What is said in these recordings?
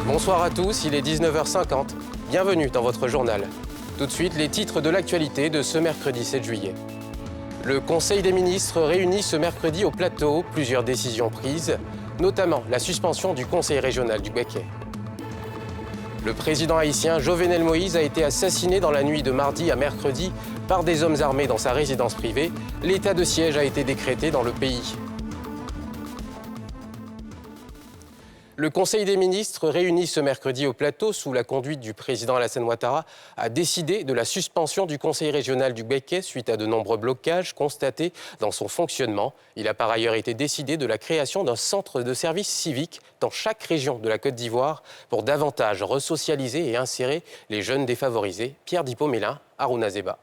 Bonsoir à tous, il est 19h50. Bienvenue dans votre journal. Tout de suite, les titres de l'actualité de ce mercredi 7 juillet. Le Conseil des ministres réunit ce mercredi au plateau, plusieurs décisions prises, notamment la suspension du Conseil régional du Béquet. Le président haïtien Jovenel Moïse a été assassiné dans la nuit de mardi à mercredi par des hommes armés dans sa résidence privée. L'état de siège a été décrété dans le pays. Le Conseil des ministres, réuni ce mercredi au plateau sous la conduite du président Alassane Ouattara, a décidé de la suspension du Conseil régional du Béquet suite à de nombreux blocages constatés dans son fonctionnement. Il a par ailleurs été décidé de la création d'un centre de service civique dans chaque région de la Côte d'Ivoire pour davantage resocialiser et insérer les jeunes défavorisés. Pierre Dippo-Mélin, Harouna Zeba.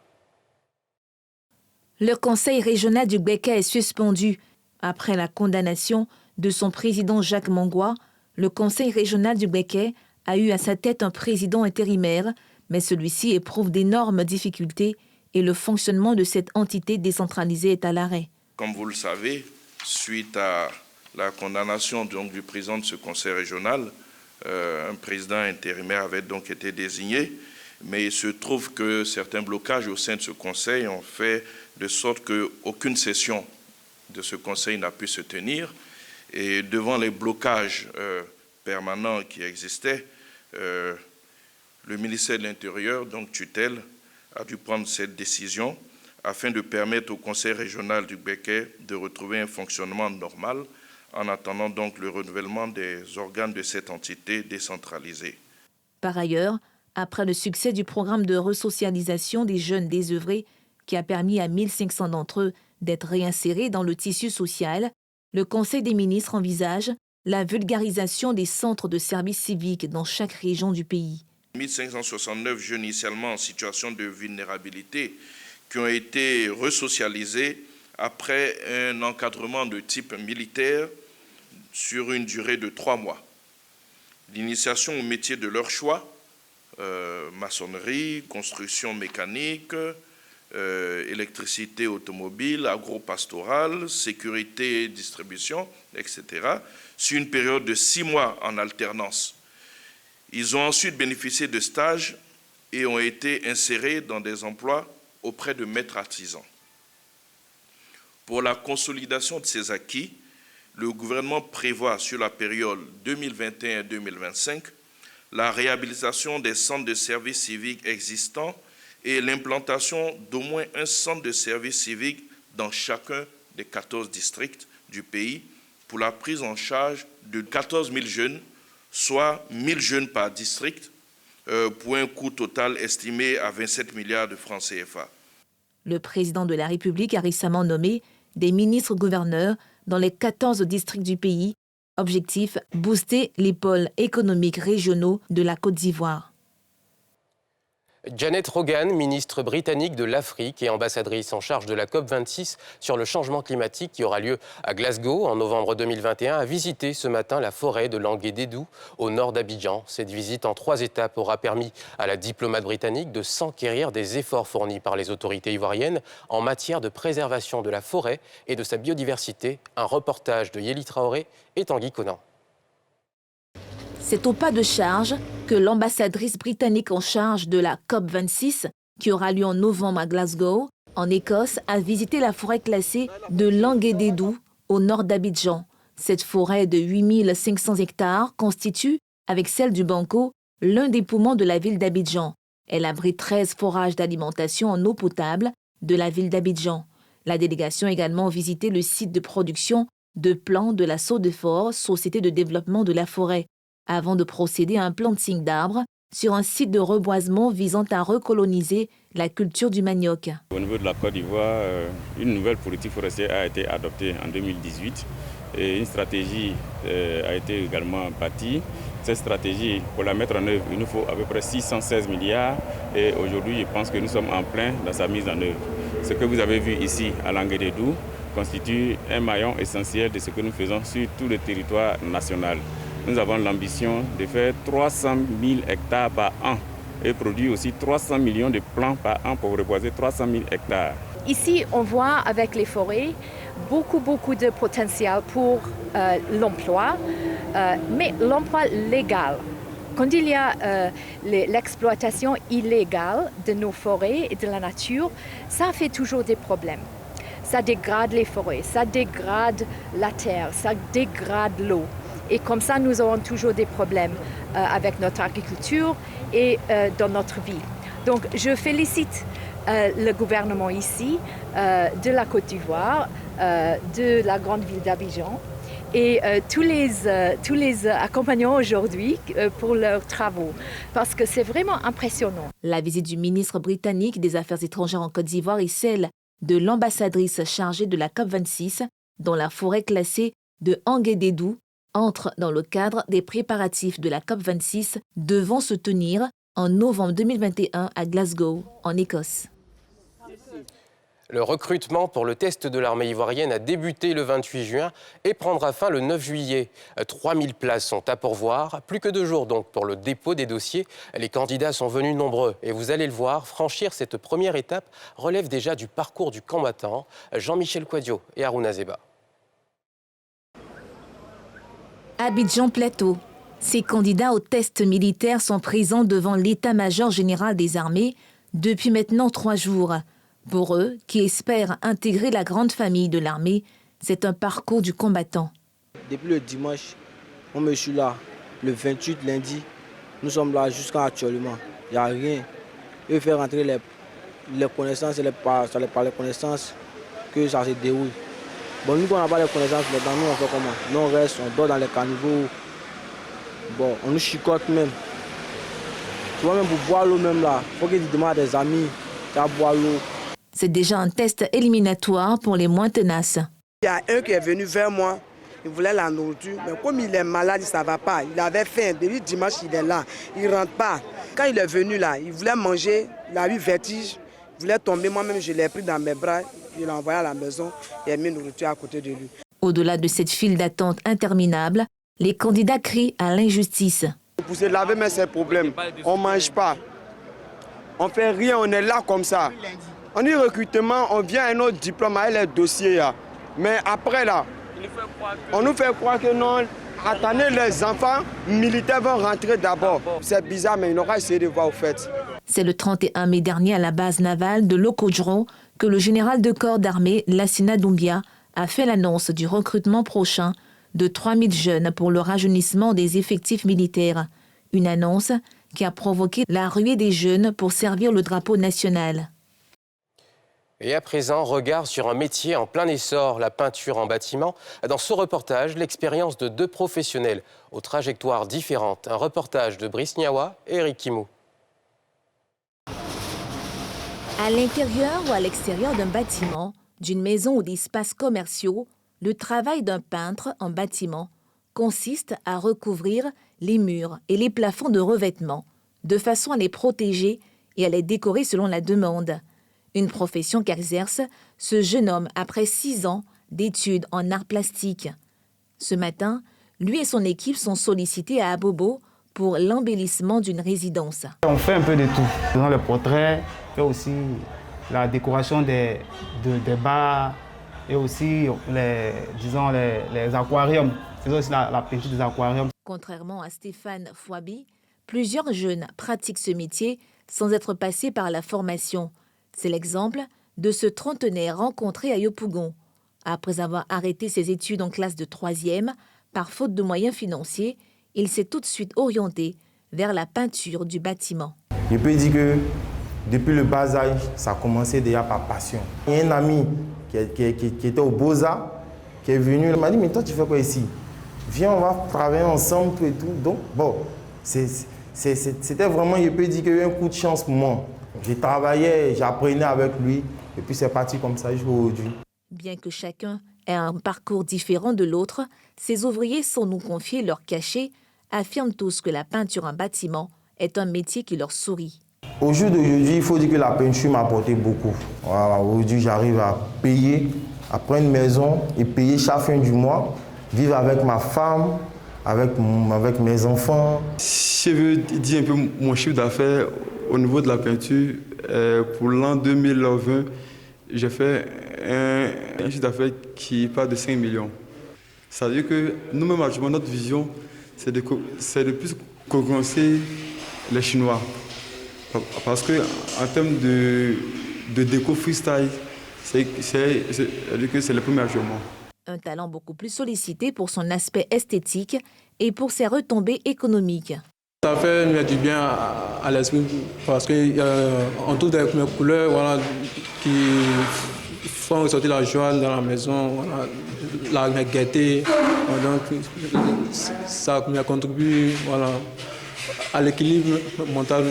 Le Conseil régional du Béquet est suspendu après la condamnation de son président Jacques Mongois. Le Conseil régional du Béquet a eu à sa tête un président intérimaire, mais celui-ci éprouve d'énormes difficultés et le fonctionnement de cette entité décentralisée est à l'arrêt. Comme vous le savez, suite à la condamnation du président de ce Conseil régional, un président intérimaire avait donc été désigné, mais il se trouve que certains blocages au sein de ce Conseil ont fait de sorte qu'aucune session de ce Conseil n'a pu se tenir. Et devant les blocages permanents qui existaient, le ministère de l'Intérieur, donc tutelle, a dû prendre cette décision afin de permettre au Conseil régional du Béquet de retrouver un fonctionnement normal en attendant donc le renouvellement des organes de cette entité décentralisée. Par ailleurs, après le succès du programme de resocialisation des jeunes désœuvrés qui a permis à 1500 d'entre eux d'être réinsérés dans le tissu social, le Conseil des ministres envisage la vulgarisation des centres de services civiques dans chaque région du pays. 1569 jeunes initialement en situation de vulnérabilité qui ont été resocialisés après un encadrement de type militaire sur une durée de 3 mois. L'initiation au métier de leur choix, maçonnerie, construction mécanique, électricité automobile, agro-pastorale, sécurité et distribution, etc., sur une période de 6 mois en alternance. Ils ont ensuite bénéficié de stages et ont été insérés dans des emplois auprès de maîtres artisans. Pour la consolidation de ces acquis, le gouvernement prévoit sur la période 2021-2025 la réhabilitation des centres de services civiques existants et l'implantation d'au moins un centre de service civique dans chacun des 14 districts du pays pour la prise en charge de 14 000 jeunes, soit 1 000 jeunes par district, pour un coût total estimé à 27 milliards de francs CFA. Le président de la République a récemment nommé des ministres-gouverneurs dans les 14 districts du pays. Objectif, booster les pôles économiques régionaux de la Côte d'Ivoire. Janet Rogan, ministre britannique de l'Afrique et ambassadrice en charge de la COP26 sur le changement climatique qui aura lieu à Glasgow en novembre 2021, a visité ce matin la forêt de Languédédou au nord d'Abidjan. Cette visite en 3 étapes aura permis à la diplomate britannique de s'enquérir des efforts fournis par les autorités ivoiriennes en matière de préservation de la forêt et de sa biodiversité. Un reportage de Yéli Traoré et Tanguy Conan. C'est au pas de charge que l'ambassadrice britannique en charge de la COP26, qui aura lieu en novembre à Glasgow, en Écosse, a visité la forêt classée de Languédédou, au nord d'Abidjan. Cette forêt de 8500 hectares constitue, avec celle du Banco, l'un des poumons de la ville d'Abidjan. Elle abrite 13 forages d'alimentation en eau potable de la ville d'Abidjan. La délégation a également visité le site de production de plants de la Sodefort, société de développement de la forêt, avant de procéder à un planting d'arbres sur un site de reboisement visant à recoloniser la culture du manioc. Au niveau de la Côte d'Ivoire, une nouvelle politique forestière a été adoptée en 2018 et une stratégie a été également bâtie. Cette stratégie, pour la mettre en œuvre, il nous faut à peu près 616 milliards et aujourd'hui, je pense que nous sommes en plein dans sa mise en œuvre. Ce que vous avez vu ici à Languédédou constitue un maillon essentiel de ce que nous faisons sur tout le territoire national. nous avons l'ambition de faire 300 000 hectares par an et produire aussi 300 millions de plants par an pour reboiser 300 000 hectares. Ici, on voit avec les forêts beaucoup de potentiel pour l'emploi, mais l'emploi légal. Quand il y a l'exploitation illégale de nos forêts et de la nature, ça fait toujours des problèmes. Ça dégrade les forêts, ça dégrade la terre, ça dégrade l'eau. Et comme ça, nous aurons toujours des problèmes avec notre agriculture et dans notre vie. Donc, je félicite le gouvernement ici, de la Côte d'Ivoire, de la grande ville d'Abidjan et tous les accompagnants aujourd'hui pour leurs travaux, parce que c'est vraiment impressionnant. La visite du ministre britannique des Affaires étrangères en Côte d'Ivoire et celle de l'ambassadrice chargée de la COP26 dans la forêt classée de Anguédédou entre dans le cadre des préparatifs de la COP26 devant se tenir en novembre 2021 à Glasgow, en Écosse. Le recrutement pour le test de l'armée ivoirienne a débuté le 28 juin et prendra fin le 9 juillet. 3000 places sont à pourvoir. Plus que 2 jours donc pour le dépôt des dossiers. Les candidats sont venus nombreux et vous allez le voir, franchir cette première étape relève déjà du parcours du combattant. Jean-Michel Quadio et Harouna Zeba. Abidjan Plateau. Ces candidats au test militaire sont présents devant l'état-major général des armées depuis maintenant 3 jours. Pour eux, qui espèrent intégrer la grande famille de l'armée, c'est un parcours du combattant. Depuis le dimanche, on me suit là. Le 28 lundi, nous sommes là jusqu'à actuellement. Il n'y a rien. Il faut faire rentrer les connaissances et par les connaissances que ça se déroule. Bon, nous, on n'a pas les connaissances, mais dans nous, on fait comment? Nous, on reste, on dort dans les caniveaux. Bon, on nous chicote même. Tu vois, même pour boire l'eau même là, il faut que tu demandes à des amis à boire l'eau. C'est déjà un test éliminatoire pour les moins tenaces. Il y a un qui est venu vers moi, il voulait la nourriture, mais comme il est malade, ça ne va pas. Il avait faim, depuis dimanche il est là, il ne rentre pas. Quand il est venu là, il voulait manger, il a eu vertige, il voulait tomber, moi-même je l'ai pris dans mes bras, je l'ai envoyé à la maison et mis une nourriture à côté de lui. Au-delà de cette file d'attente interminable, les candidats crient à l'injustice. Pour se laver, mais c'est un problème. On ne mange pas, on ne fait rien, on est là comme ça. On dit recrutement, on vient à un autre diplôme avec les dossiers là. Mais après là, on nous fait croire que non, attendez, les enfants militaires vont rentrer d'abord. C'est bizarre, mais on aura essayé de voir au fait. C'est le 31 mai dernier à la base navale de Lokodjro que le général de corps d'armée Lassina Doumbia a fait l'annonce du recrutement prochain de 3000 jeunes pour le rajeunissement des effectifs militaires. Une annonce qui a provoqué la ruée des jeunes pour servir le drapeau national. Et à présent, regard sur un métier en plein essor, la peinture en bâtiment. Dans ce reportage, l'expérience de 2 professionnels aux trajectoires différentes. Un reportage de Brice Niawa et Eric Kimou. À l'intérieur ou à l'extérieur d'un bâtiment, d'une maison ou d'espaces commerciaux, le travail d'un peintre en bâtiment consiste à recouvrir les murs et les plafonds de revêtement, de façon à les protéger et à les décorer selon la demande. Une profession qu'exerce ce jeune homme après 6 ans d'études en arts plastiques. Ce matin, lui et son équipe sont sollicités à Abobo pour l'embellissement d'une résidence. On fait un peu de tout. Dans le portrait, et aussi la décoration des bars et aussi les aquariums. C'est aussi la peinture des aquariums. Contrairement à Stéphane Fouabi, plusieurs jeunes pratiquent ce métier sans être passés par la formation. C'est l'exemple de ce trentenaire rencontré à Yopougon. Après avoir arrêté ses études en classe de 3e, par faute de moyens financiers, il s'est tout de suite orienté vers la peinture du bâtiment. Je peux dire que depuis le bas âge, ça a commencé déjà par passion. Il y a un ami qui était au Beaux-Arts, qui est venu, il m'a dit, mais toi tu fais quoi ici? Viens, on va travailler ensemble, tout et tout. Donc, bon, c'était vraiment, je peux dire qu'il y a eu un coup de chance pour moi. Je travaillais, j'apprenais avec lui, et puis c'est parti comme ça jusqu'aujourd'hui. Bien que chacun ait un parcours différent de l'autre, ces ouvriers, sans nous confier leur cachet, affirment tous que la peinture en bâtiment est un métier qui leur sourit. Au jour d'aujourd'hui, il faut dire que la peinture m'a apporté beaucoup. Voilà, aujourd'hui, j'arrive à payer, à prendre une maison et payer chaque fin du mois, vivre avec ma femme, avec mes enfants. Si je veux dire un peu mon chiffre d'affaires au niveau de la peinture, pour l'an 2020, j'ai fait un chiffre d'affaires qui part de 5 millions. Ça veut dire que nous-mêmes, actuellement, notre vision, c'est de plus concurrencer les Chinois. Parce qu'en termes de déco freestyle, c'est le premier actuellement. Un talent beaucoup plus sollicité pour son aspect esthétique et pour ses retombées économiques. Ça fait du bien à l'esprit parce qu'on trouve des couleurs voilà, qui font ressortir la joie dans la maison, voilà, la gaieté. Donc, ça contribue voilà, à l'équilibre mental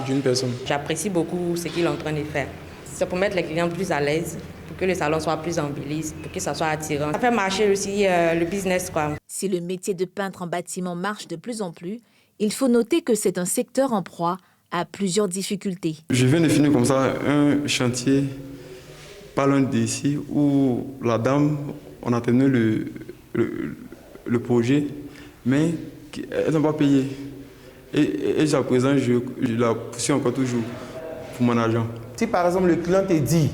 d'une personne. J'apprécie beaucoup ce qu'il est en train de faire. C'est pour mettre les clients plus à l'aise, pour que le salon soit plus embelli, pour que ça soit attirant. Ça fait marcher aussi le business, quoi. Si le métier de peintre en bâtiment marche de plus en plus, il faut noter que c'est un secteur en proie à plusieurs difficultés. Je viens de finir comme ça un chantier pas loin d'ici où la dame, on a terminé le projet, mais elle n'a pas payé. Et jusqu'à présent, je la poursuis encore toujours pour mon argent. Si par exemple le client te dit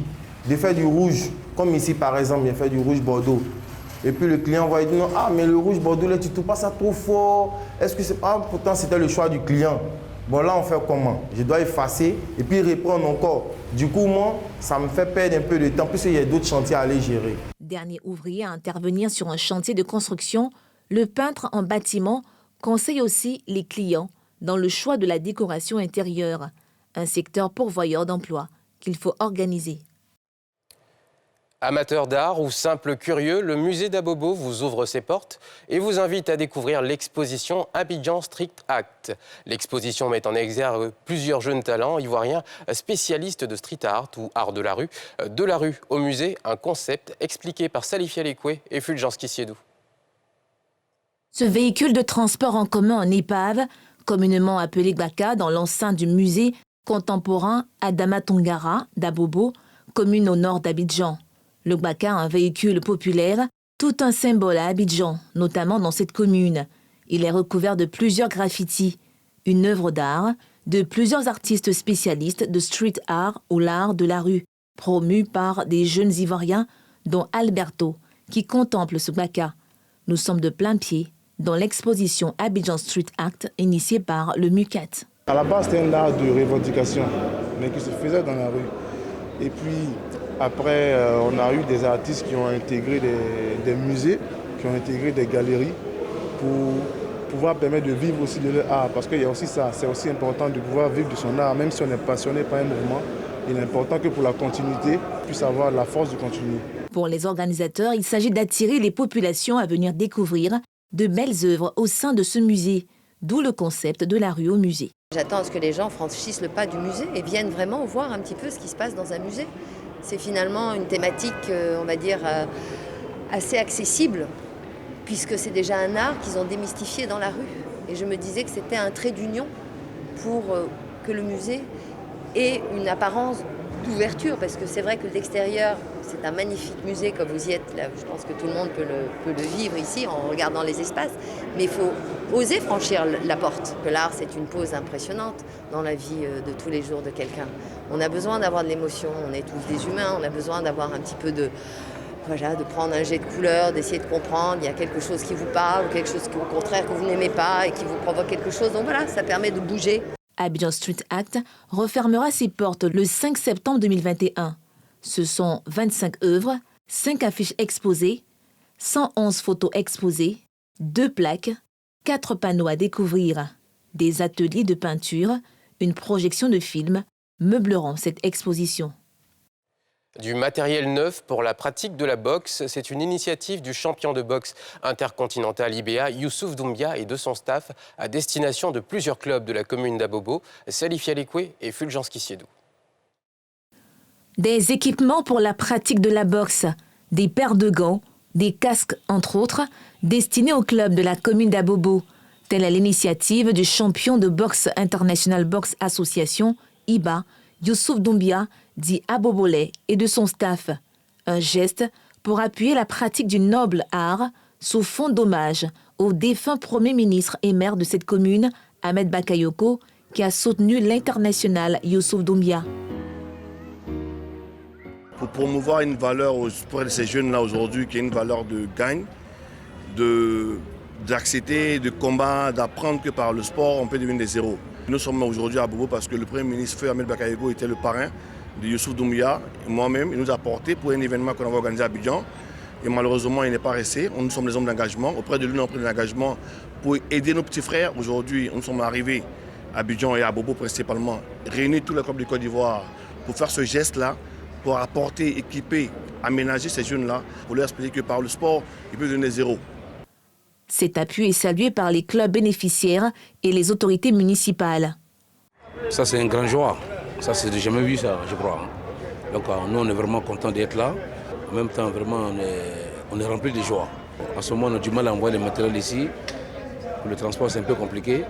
de faire du rouge, comme ici par exemple, il fait du rouge Bordeaux, et puis le client va dire non, ah mais le rouge Bordeaux là tu trouves pas ça trop fort, est-ce que c'est pas, pourtant c'était le choix du client. Bon là on fait comment? Je dois effacer et puis reprendre encore. Du coup moi, ça me fait perdre un peu de temps puisqu'il y a d'autres chantiers à aller gérer. Dernier ouvrier à intervenir sur un chantier de construction, le peintre en bâtiment conseille aussi les clients dans le choix de la décoration intérieure, un secteur pourvoyeur d'emplois qu'il faut organiser. Amateurs d'art ou simples curieux, le musée d'Abobo vous ouvre ses portes et vous invite à découvrir l'exposition Abidjan Street Act. L'exposition met en exergue plusieurs jeunes talents ivoiriens spécialistes de street art ou art de la rue. De la rue au musée, un concept expliqué par Salifia Lekwe et Fulgence Kissiedou. Ce véhicule de transport en commun en épave, communément appelé Gbaka dans l'enceinte du musée contemporain Adama Tongara d'Abobo, commune au nord d'Abidjan. Le Gbaka, un véhicule populaire, tout un symbole à Abidjan, notamment dans cette commune. Il est recouvert de plusieurs graffitis, une œuvre d'art de plusieurs artistes spécialistes de street art ou l'art de la rue, promus par des jeunes Ivoiriens, dont Alberto, qui contemple ce Gbaka. Nous sommes de plein pied dans l'exposition Abidjan Street Act initiée par le MUCAT. À la base, c'était un art de revendication, mais qui se faisait dans la rue. Et puis, après, on a eu des artistes qui ont intégré des musées, qui ont intégré des galeries pour pouvoir permettre de vivre aussi de leur art. Parce qu'il y a aussi ça, c'est aussi important de pouvoir vivre de son art, même si on est passionné par un mouvement. Il est important que pour la continuité, on puisse avoir la force de continuer. Pour les organisateurs, il s'agit d'attirer les populations à venir découvrir de belles œuvres au sein de ce musée, d'où le concept de la rue au musée. J'attends à ce que les gens franchissent le pas du musée et viennent vraiment voir un petit peu ce qui se passe dans un musée. C'est finalement une thématique, on va dire, assez accessible, puisque c'est déjà un art qu'ils ont démystifié dans la rue. Et je me disais que c'était un trait d'union pour que le musée ait une apparence d'ouverture, parce que c'est vrai que l'extérieur, c'est un magnifique musée, comme vous y êtes, là, je pense que tout le monde peut le vivre ici en regardant les espaces, mais il faut oser franchir la porte. L'art, c'est une pause impressionnante dans la vie de tous les jours de quelqu'un. On a besoin d'avoir de l'émotion, on est tous des humains, on a besoin d'avoir un petit peu de prendre un jet de couleur, d'essayer de comprendre, il y a quelque chose qui vous parle, ou quelque chose au contraire que vous n'aimez pas et qui vous provoque quelque chose, donc voilà, ça permet de bouger. Abidjan Street Act refermera ses portes le 5 septembre 2021. Ce sont 25 œuvres, 5 affiches exposées, 111 photos exposées, 2 plaques, 4 panneaux à découvrir, des ateliers de peinture, une projection de films meubleront cette exposition. Du matériel neuf pour la pratique de la boxe, c'est une initiative du champion de boxe intercontinental IBA, Youssouf Doumbia, et de son staff à destination de plusieurs clubs de la commune d'Abobo, Salifia Lekwe et Fulgence Kissiedou. Des équipements pour la pratique de la boxe, des paires de gants, des casques entre autres, destinés aux clubs de la commune d'Abobo. Telle est l'initiative du champion de boxe International Box Association, IBA, Youssouf Doumbia, dit Abobolais, et de son staff. Un geste pour appuyer la pratique du noble art sous fond d'hommage au défunt Premier ministre et maire de cette commune, Ahmed Bakayoko, qui a soutenu l'international Youssouf Doumbia. Pour promouvoir une valeur pour ces jeunes-là aujourd'hui, qui est une valeur de gagne, d'accepter, de combat, d'apprendre que par le sport, on peut devenir des héros. Nous sommes aujourd'hui à Bobo parce que le Premier ministre Feu Ahmed Bakayoko était le parrain de Youssouf Doumbia. Moi-même, il nous a porté pour un événement qu'on avait organisé à Abidjan. Et malheureusement, il n'est pas resté. Nous sommes des hommes d'engagement. Auprès de lui, nous avons pris de l'engagement pour aider nos petits frères. Aujourd'hui, nous sommes arrivés à Abidjan et à Bobo principalement, réunir tous les clubs de Côte d'Ivoire pour faire ce geste-là, pour apporter, équiper, aménager ces jeunes-là, pour leur expliquer que par le sport, ils peuvent devenir des héros. Cet appui est salué par les clubs bénéficiaires et les autorités municipales. Ça, c'est une grande joie. Ça, c'est jamais vu, ça, je crois. Donc, nous, on est vraiment contents d'être là. En même temps, vraiment, on est rempli de joie. En ce moment, on a du mal à envoyer les matériels ici. Pour le transport, c'est un peu compliqué.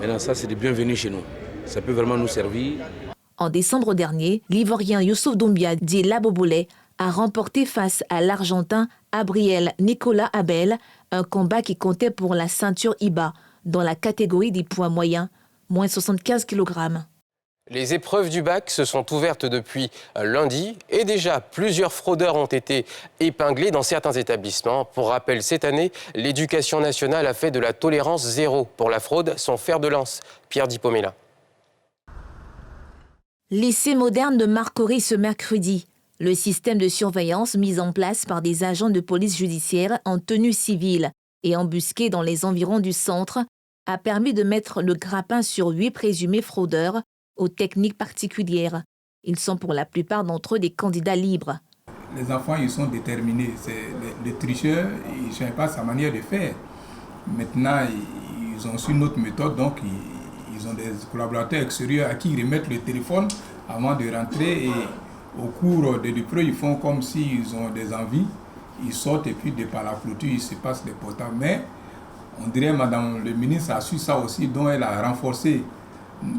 Maintenant, ça, c'est des bienvenus chez nous. Ça peut vraiment nous servir. En décembre dernier, l'Ivoirien Youssouf Doumbia, dit Labobolé, a remporté face à l'Argentin Abriel Nicolas Abel un combat qui comptait pour la ceinture IBA dans la catégorie des poids moyens, moins 75 kg. Les épreuves du bac se sont ouvertes depuis lundi et déjà plusieurs fraudeurs ont été épinglés dans certains établissements. Pour rappel, cette année, l'Éducation nationale a fait de la tolérance zéro pour la fraude son fer de lance. Pierre Dipomela. Lycée moderne de Marcory ce mercredi. Le système de surveillance mis en place par des agents de police judiciaire en tenue civile et embusqués dans les environs du centre a permis de mettre le grappin sur 8 présumés fraudeurs aux techniques particulières. Ils sont pour la plupart d'entre eux des candidats libres. Les enfants, ils sont déterminés. Les tricheurs, ils ne changent pas sa manière de faire. Maintenant, ils ont su une autre méthode, donc ils ont des collaborateurs extérieurs à qui ils remettent le téléphone avant de rentrer et au cours de l'épreuve, ils font comme s'ils ont des envies. Ils sortent et puis par la clôture, ils se passent des portables. Mais on dirait, Madame le ministre a su ça aussi, donc elle a renforcé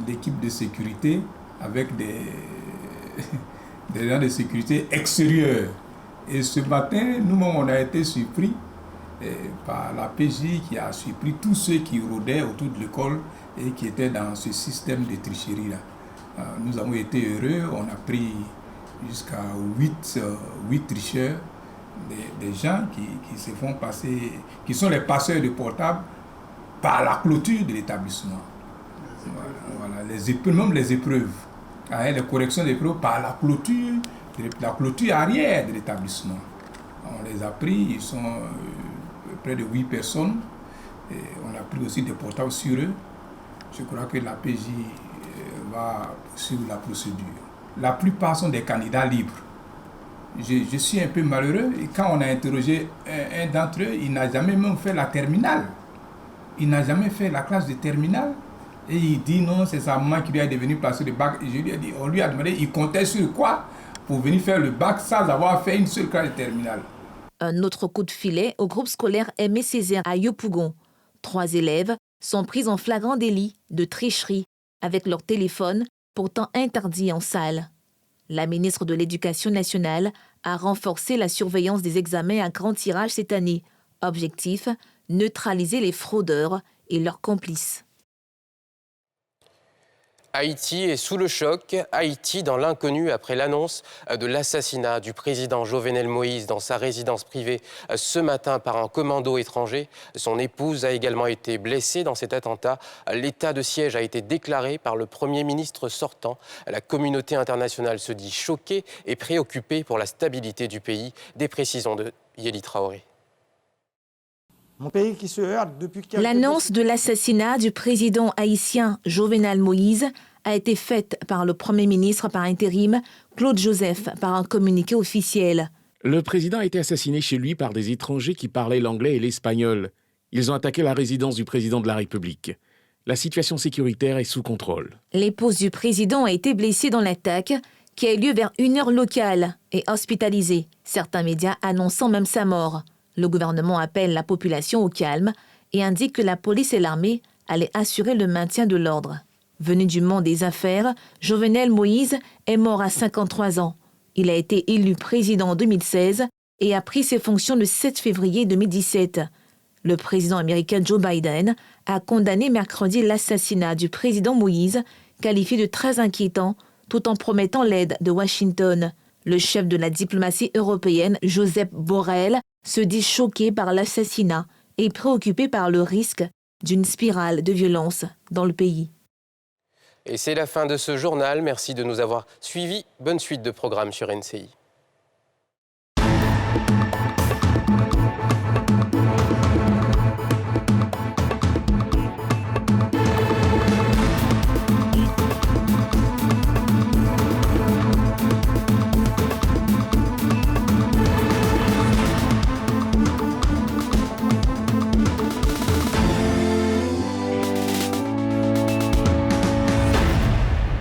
l'équipe de sécurité avec des gens de sécurité extérieurs. Et ce matin, nous-mêmes, on a été surpris par la PJ qui a surpris tous ceux qui rôdaient autour de l'école et qui étaient dans ce système de tricherie-là. Nous avons été heureux, on a pris jusqu'à 8 tricheurs, des gens qui se font passer, qui sont les passeurs de portables par la clôture de l'établissement. Voilà, même les épreuves, les corrections d'épreuves par la clôture arrière de l'établissement. On les a pris, ils sont près de 8 personnes. Et on a pris aussi des portables sur eux. Je crois que la PJ va poursuivre la procédure. La plupart sont des candidats libres. Je suis un peu malheureux. Et quand on a interrogé un d'entre eux, il n'a jamais même fait la terminale. Il n'a jamais fait la classe de terminale. Et il dit non, c'est sa maman qui lui a devenu passer le bac. Et je lui ai dit, on lui a demandé, il comptait sur quoi pour venir faire le bac sans avoir fait une seule classe de terminale. Un autre coup de filet au groupe scolaire Aimé Césaire à Yopougon. 3 élèves sont pris en flagrant délit de tricherie avec leur téléphone, pourtant interdit en salle. La ministre de l'Éducation nationale a renforcé la surveillance des examens à grand tirage cette année. Objectif, neutraliser les fraudeurs et leurs complices. Haïti est sous le choc. Haïti dans l'inconnu après l'annonce de l'assassinat du président Jovenel Moïse dans sa résidence privée ce matin par un commando étranger. Son épouse a également été blessée dans cet attentat. L'état de siège a été déclaré par le Premier ministre sortant. La communauté internationale se dit choquée et préoccupée pour la stabilité du pays. Des précisions de Yéli Traoré. Mon pays qui se heurte depuis quelques... L'annonce de l'assassinat du président haïtien Jovenel Moïse a été faite par le Premier ministre par intérim, Claude Joseph, par un communiqué officiel. Le président a été assassiné chez lui par des étrangers qui parlaient l'anglais et l'espagnol. Ils ont attaqué la résidence du président de la République. La situation sécuritaire est sous contrôle. L'épouse du président a été blessée dans l'attaque, qui a eu lieu vers 1h locale et hospitalisée. Certains médias annonçant même sa mort. Le gouvernement appelle la population au calme et indique que la police et l'armée allaient assurer le maintien de l'ordre. Venu du monde des affaires, Jovenel Moïse est mort à 53 ans. Il a été élu président en 2016 et a pris ses fonctions le 7 février 2017. Le président américain Joe Biden a condamné mercredi l'assassinat du président Moïse, qualifié de très inquiétant, tout en promettant l'aide de Washington. Le chef de la diplomatie européenne, Josep Borrell, se dit choqué par l'assassinat et préoccupé par le risque d'une spirale de violence dans le pays. Et c'est la fin de ce journal. Merci de nous avoir suivis. Bonne suite de programmes sur NCI.